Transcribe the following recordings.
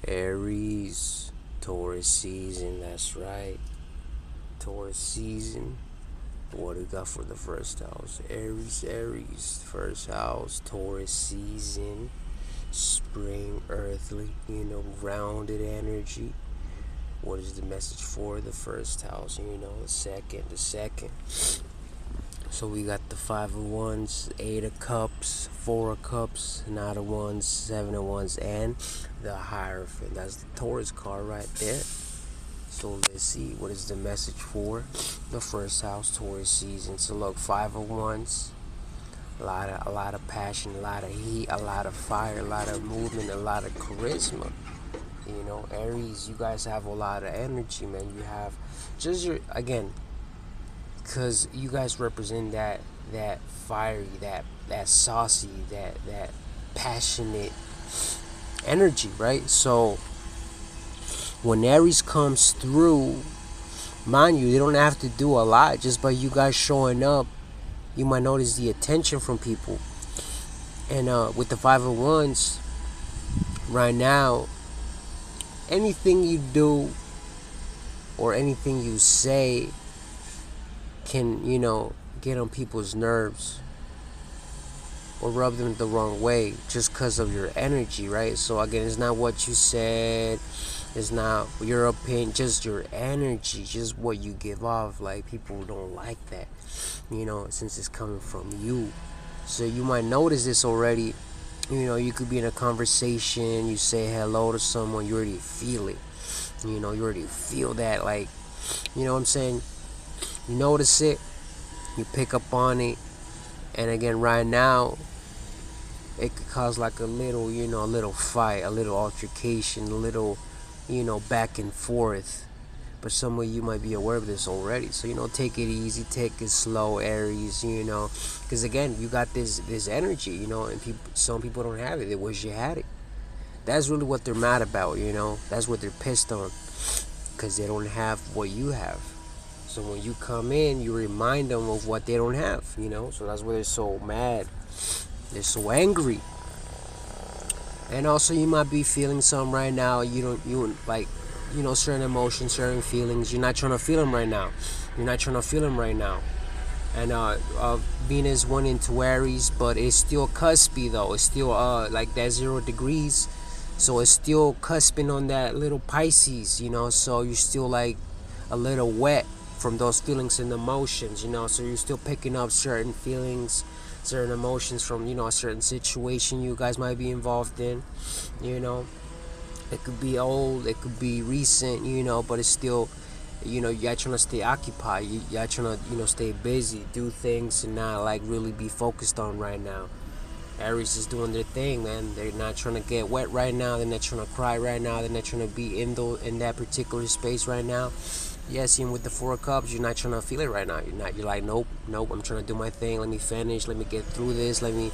Aries, Taurus season, that's right. Taurus season. What do we got for the first house? Aries, first house, Taurus season, spring, earthly, grounded energy. What is the message for the first house? The second. So we got the Five of Wands, Eight of Cups, Four of Cups, Nine of Wands, Seven of Wands, and the Hierophant. That's the Taurus card right there. So let's see what is the message for the first house, Taurus season. So look, Five of Wands, a lot of passion, a lot of heat, a lot of fire, a lot of movement, a lot of charisma. Aries, you guys have a lot of energy, man. You have just because you guys represent that fiery, that saucy, that passionate energy, right? So when Aries comes through, mind you, they don't have to do a lot. Just by you guys showing up, you might notice the attention from people. And with the Five of Wands, right now, anything you do or anything you say can, get on people's nerves or rub them the wrong way just because of your energy, right? So again, it's not what you said, it's not your opinion, just your energy, just what you give off. Like, people don't like that, since it's coming from you. So you might notice this already. You could be in a conversation, you say hello to someone, you already feel it. You already feel that, like, you know what I'm saying? You notice it, you pick up on it, and again, right now, it could cause like a little fight, a little altercation, a little, back and forth. But some of you might be aware of this already. So, take it easy, take it slow, Aries, because again, you got this energy, and some people don't have it. They wish you had it. That's really what they're mad about, That's what they're pissed on, because they don't have what you have. So when you come in, you remind them of what they don't have, So that's why they're so mad. They're so angry. And also, you might be feeling some right now. You like, certain emotions, certain feelings. You're not trying to feel them right now. And Venus went into Aries, but it's still cuspy though. It's still like that 0 degrees. So it's still cusping on that little Pisces, So you're still like a little wet from those feelings and emotions, So you're still picking up certain feelings, certain emotions from, a certain situation you guys might be involved in, It could be old, it could be recent, but it's still, you're trying to stay occupied. You're trying to, stay busy, do things, and not like really be focused on right now. Aries is doing their thing, man. They're not trying to get wet right now. They're not trying to cry right now. They're not trying to be in that particular space right now. Yes, even with the Four of Cups, you're not trying to feel it right now. You're like, nope. I'm trying to do my thing. Let me finish. Let me get through this. Let me,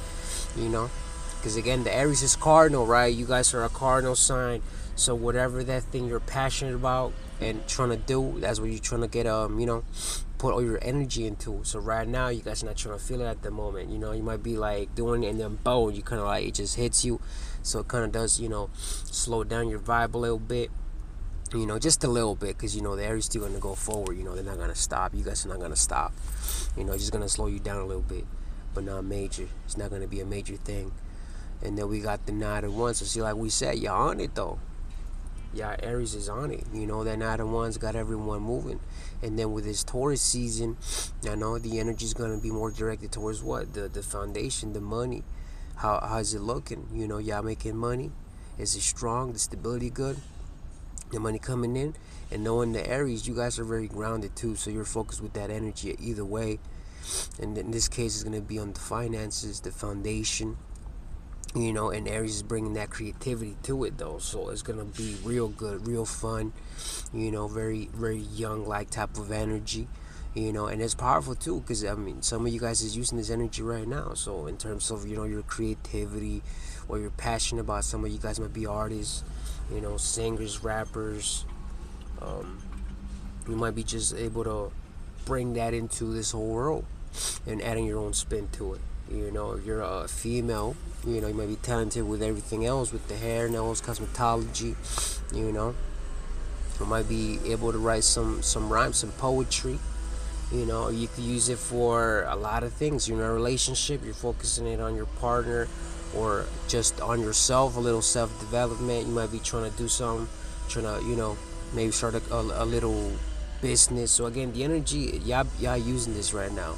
because again, the Aries is cardinal, right? You guys are a cardinal sign. So whatever that thing you're passionate about and trying to do, that's what you're trying to get, put all your energy into. So right now, you guys are not trying to feel it at the moment. You might be like doing it, and then boom, you kind of like, it just hits you. So it kind of does, slow down your vibe a little bit. Just a little bit, because the Aries still gonna go forward. They're not gonna stop. You guys are not gonna stop. Just gonna slow you down a little bit, but not major. It's not gonna be a major thing. And then we got the Nine of Wands. So see, like we said, y'all on it though. Yeah, Aries is on it. That Nine of Wands got everyone moving. And then with this Taurus season, I know the energy is gonna be more directed towards what the foundation, the money. How's it looking? Y'all making money? Is it strong? The stability good? The money coming in? And knowing the Aries, you guys are very grounded too, so you're focused with that energy either way. And in this case, it's going to be on the finances, the foundation, and Aries is bringing that creativity to it though, so it's going to be real good, real fun, very, very young like type of energy, and it's powerful too, because some of you guys is using this energy right now. So in terms of, your creativity, or you're passionate about, some of you guys might be artists, singers, rappers. You might be just able to bring that into this whole world and adding your own spin to it. You know, if you're a female, you know, you might be talented with everything else, with the hair, nails, cosmetology. You know, you might be able to write some rhymes, some poetry. You know, you could use it for a lot of things. You're in a relationship, you're focusing it on your partner, or just on yourself, a little self-development. You might be trying to do something, trying to, you know, maybe start a little business. So again, the energy, y'all using this right now.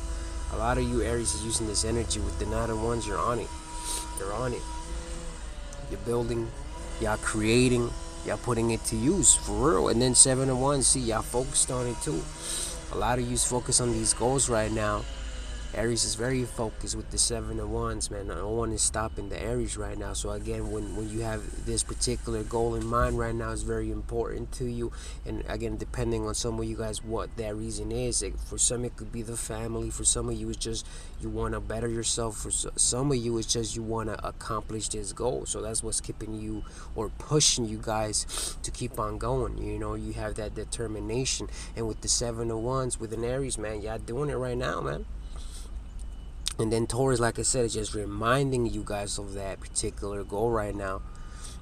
A lot of you Aries is using this energy with the 9 of Wands. You're on it. You're on it. You're building. Y'all creating. Y'all putting it to use for real. And then 7 of Wands. See, y'all focused on it too. A lot of you focus on these goals right now. Aries is very focused with the 7 of Wands, man. No one is stopping the Aries right now. So again, when you have this particular goal in mind right now, is very important to you. And again, depending on some of you guys, what that reason is. For some, it could be the family. For some of you, it's just you want to better yourself. For some of you, it's just you want to accomplish this goal. So that's what's keeping you or pushing you guys to keep on going. You know, you have that determination. And with the 7 of Wands with an Aries, man, y'all doing it right now, man. And then Taurus, like I said, is just reminding you guys of that particular goal right now.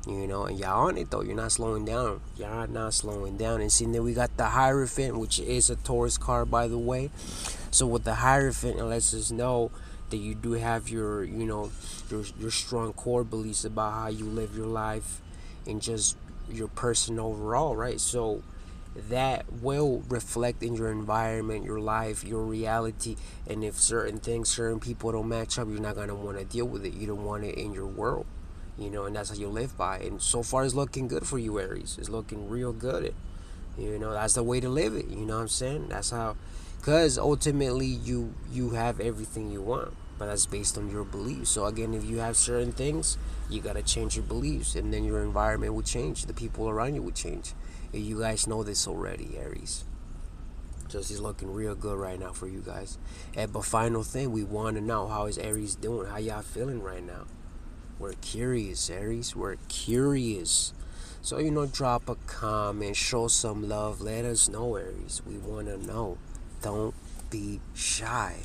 You know, and y'all on it though. You're not slowing down. Y'all not slowing down. And see, then we got the Hierophant, which is a Taurus card, by the way. So with the Hierophant, it lets us know that you do have your, you know, your strong core beliefs about how you live your life and just your person overall, right? So that will reflect in your environment, your life, your reality. And if certain things, certain people don't match up, you're not going to want to deal with it. You don't want it in your world, you know, and that's how you live by. And so far, it's looking good for you, Aries. It's looking real good. You know, that's the way to live it. You know what I'm saying? That's how, because ultimately you have everything you want, but that's based on your beliefs. So again, if you have certain things, you got to change your beliefs, and then your environment will change. The people around you will change. You guys know this already, Aries. Just is looking real good right now for you guys. And but final thing, we want to know, how is Aries doing? How y'all feeling right now? We're curious, Aries. We're curious. So, you know, drop a comment, show some love, let us know, Aries. We want to know. Don't be shy.